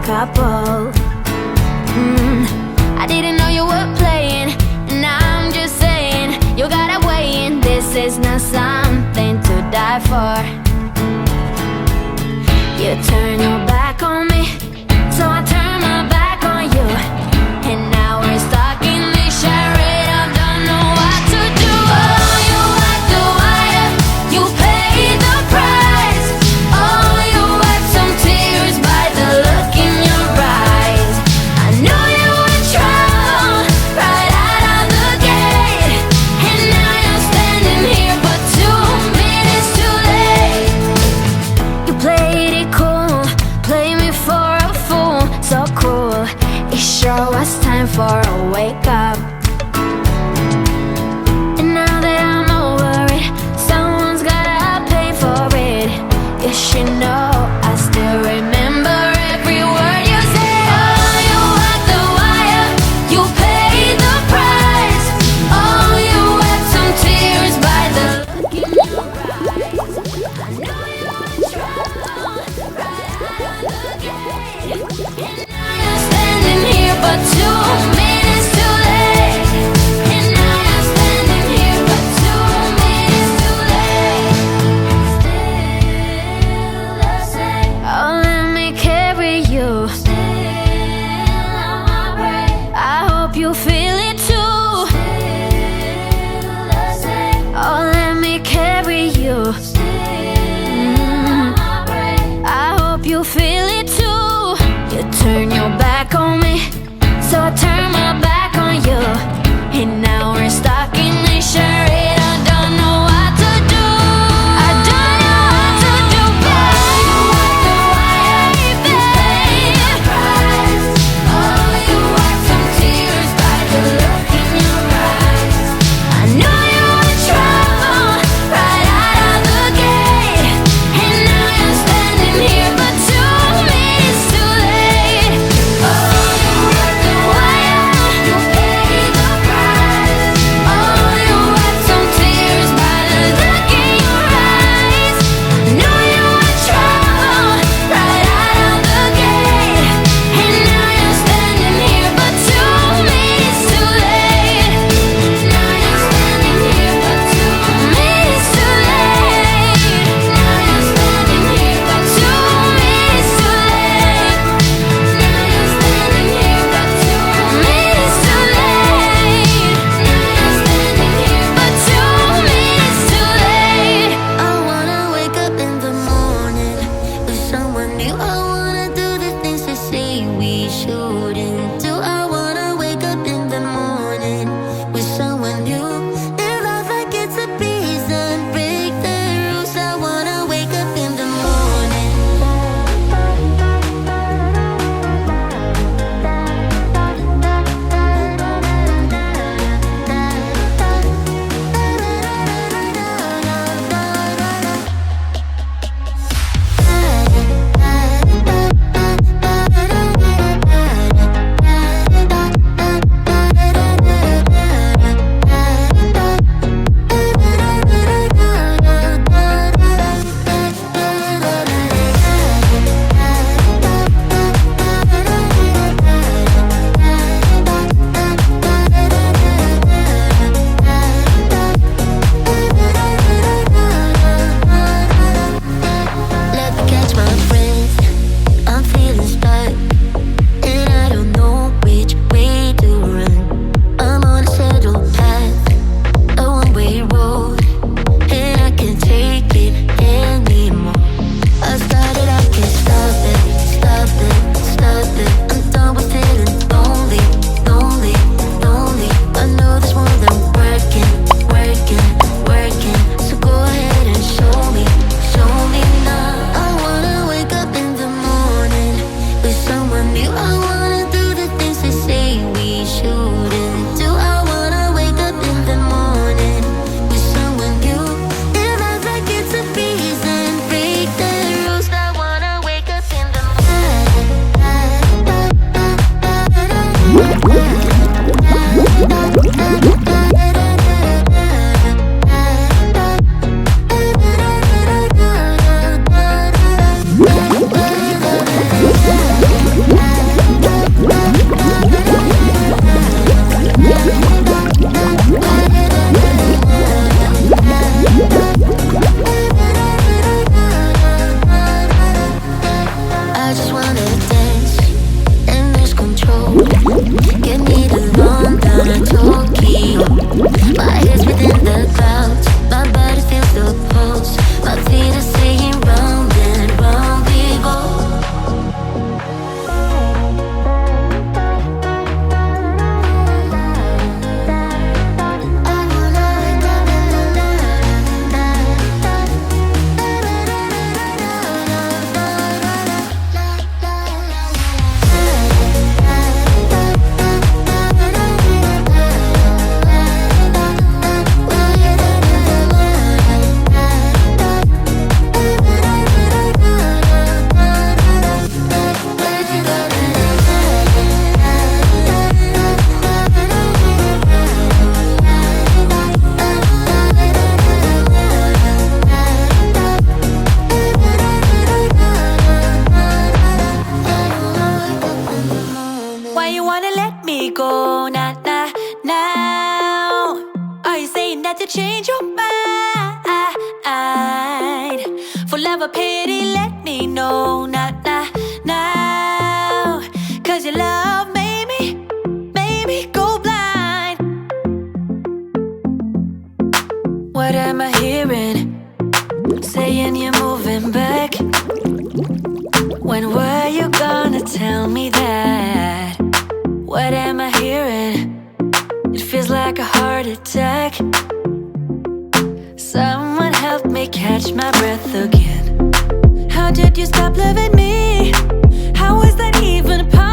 couple. I didn't know you were playing, and I'm just saying, you gotta weigh in. This is not something to die for. You turn your back on me, so I turn my back on you, and now we're stuck in this charade. I don't know what to do. Oh, you act the wire, you pay the price. Oh, you wipe some tears by the look in your eyes. I knew you were trouble right out of the gate, and now you're standing here but 2 minutes too late. You played it cool, play me for a fool, so cruel. It sure was time for a wake up. And now that I'm over it, someone's gotta pay for it. You should know I still remember every word you said. Oh, you walked the wire, you paid the price. Oh, you wept some tears by the look in your eyes. I know you were trouble right out of the gate, and now you're standing here but 2 minutes too late. And now you're standing here but 2 minutes too late. Still the same. Oh, let me carry you. Still on my brain. I hope you feel it too. Still the same. Oh, let me carry you. Still on my brain. I hope you feel it too. You turn your back on me, so I turn my back on you, and now we're stuck in this charade. I don't know what to do. I don't know what to do, baby. Oh, you wiped some tears by the look in your eyes. I know you were trouble right out of the gate, and now you're standing here but 2 minutes too late. holding back? When were you gonna tell me that? What am I hearing? It feels like a heart attack. Someone help me catch my breath again. How did you stop loving me? How is that even possible?